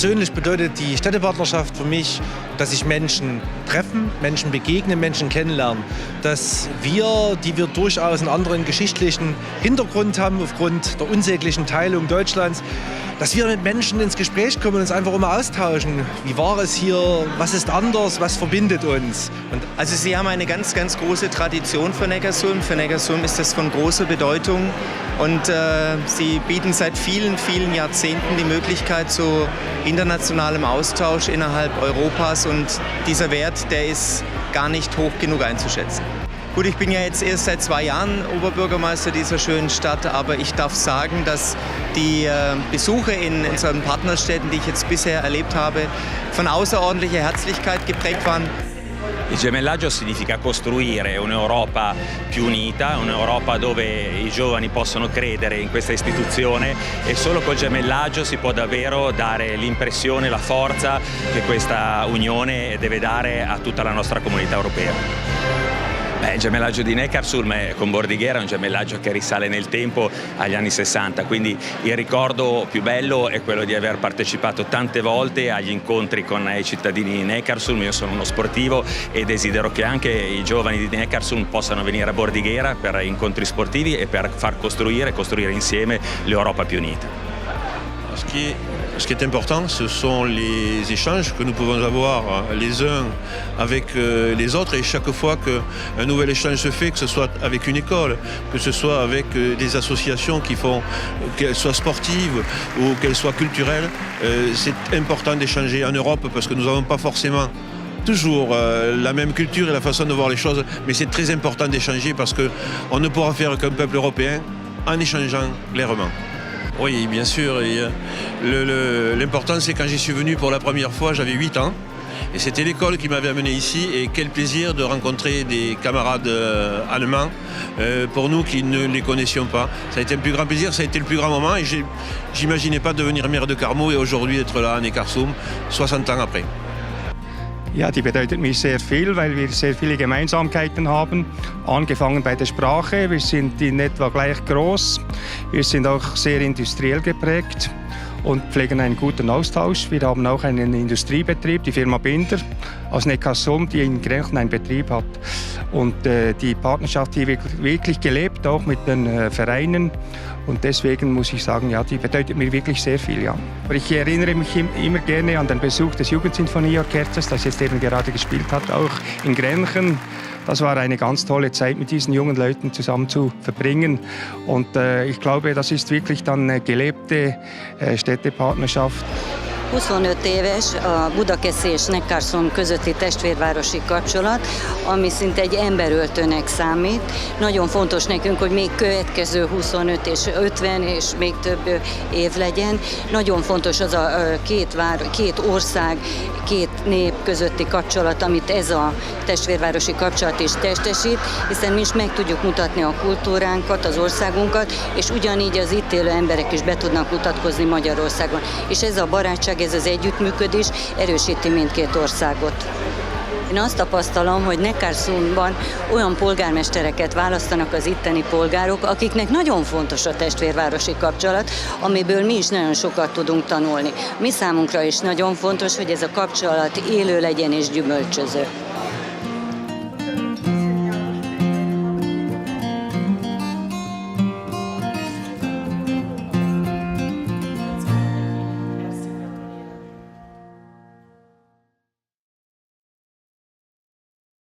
Persönlich bedeutet die Städtepartnerschaft für mich, dass sich Menschen treffen, Menschen begegnen, Menschen kennenlernen. Dass wir, die wir durchaus einen anderen geschichtlichen Hintergrund haben, aufgrund der unsäglichen Teilung Deutschlands, dass wir mit Menschen ins Gespräch kommen und uns einfach immer austauschen. Wie war es hier? Was ist anders? Was verbindet uns? Also Sie haben eine ganz, ganz große Tradition für Neckarsulm. Für Neckarsulm ist das von großer Bedeutung. Und Sie bieten seit vielen, vielen Jahrzehnten die Möglichkeit zu internationalem Austausch innerhalb Europas. Und dieser Wert, der ist gar nicht hoch genug einzuschätzen. Gut, ich bin ja jetzt erst seit 2 Jahren Oberbürgermeister dieser schönen Stadt, aber ich darf sagen, dass die Besuche in unseren Partnerstädten, die ich jetzt bisher erlebt habe, von außerordentlicher Herzlichkeit geprägt waren. Il gemellaggio significa costruire un'Europa più unita, un'Europa dove i giovani possono credere in questa istituzione e solo col gemellaggio si può davvero dare l'impressione, la forza che questa unione deve dare a tutta la nostra comunità europea. Il gemellaggio di Neckarsulm con Bordighera è un gemellaggio che risale nel tempo agli anni 60, quindi il ricordo più bello è quello di aver partecipato tante volte agli incontri con i cittadini di Neckarsulm. Io sono uno sportivo e desidero che anche i giovani di Neckarsulm possano venire a Bordighera per incontri sportivi e per far costruire insieme l'Europa più unita. Ce qui est important, ce sont les échanges que nous pouvons avoir les uns avec les autres, et chaque fois qu'un nouvel échange se fait, que ce soit avec une école, que ce soit avec des associations qui font, qu'elles soient sportives ou qu'elles soient culturelles, c'est important d'échanger en Europe parce que nous n'avons pas forcément toujours la même culture et la façon de voir les choses, mais c'est très important d'échanger parce qu'on ne pourra faire qu'un peuple européen en échangeant clairement. Oui, bien sûr. L'important, c'est quand j'y suis venu pour la première fois, j'avais 8 ans. Et c'était l'école qui m'avait amené ici. Et quel plaisir de rencontrer des camarades allemands, pour nous qui ne les connaissions pas. Ça a été un plus grand plaisir, ça a été le plus grand moment. Et j'imaginais pas devenir maire de Carmaux et aujourd'hui être là à Neckarsulm, 60 ans après. Ja, die bedeutet mir sehr viel, weil wir sehr viele Gemeinsamkeiten haben. Angefangen bei der Sprache, wir sind in etwa gleich groß. Wir sind auch sehr industriell geprägt und pflegen einen guten Austausch. Wir haben auch einen Industriebetrieb, die Firma Binder aus Neckarsulm, die in Grenchen einen Betrieb hat. Und die Partnerschaft hier wirklich gelebt, auch mit den Vereinen. Und deswegen muss ich sagen, ja, die bedeutet mir wirklich sehr viel. Ja. Aber ich erinnere mich immer gerne an den Besuch des Jugendsinfonieorchesters, das jetzt eben gerade gespielt hat, auch in Grenchen. Das war eine ganz tolle Zeit, mit diesen jungen Leuten zusammen zu verbringen. Und ich glaube, das ist wirklich dann eine gelebte Städtepartnerschaft. 25 éves a Budakeszi és Neckarsulm közötti testvérvárosi kapcsolat, ami szinte egy emberöltőnek számít. Nagyon fontos nekünk, hogy még következő 25 és 50 és még több év legyen. Nagyon fontos az a két ország, két nép közötti kapcsolat, amit ez a testvérvárosi kapcsolat is testesít, hiszen mi is meg tudjuk mutatni a kultúránkat, az országunkat, és ugyanígy az itt élő emberek is be tudnak mutatkozni Magyarországon. És ez a barátság, ez az együttműködés erősíti mindkét országot. Én azt tapasztalom, hogy Neckarsulmban olyan polgármestereket választanak az itteni polgárok, akiknek nagyon fontos a testvérvárosi kapcsolat, amiből mi is nagyon sokat tudunk tanulni. Mi számunkra is nagyon fontos, hogy ez a kapcsolat élő legyen és gyümölcsöző.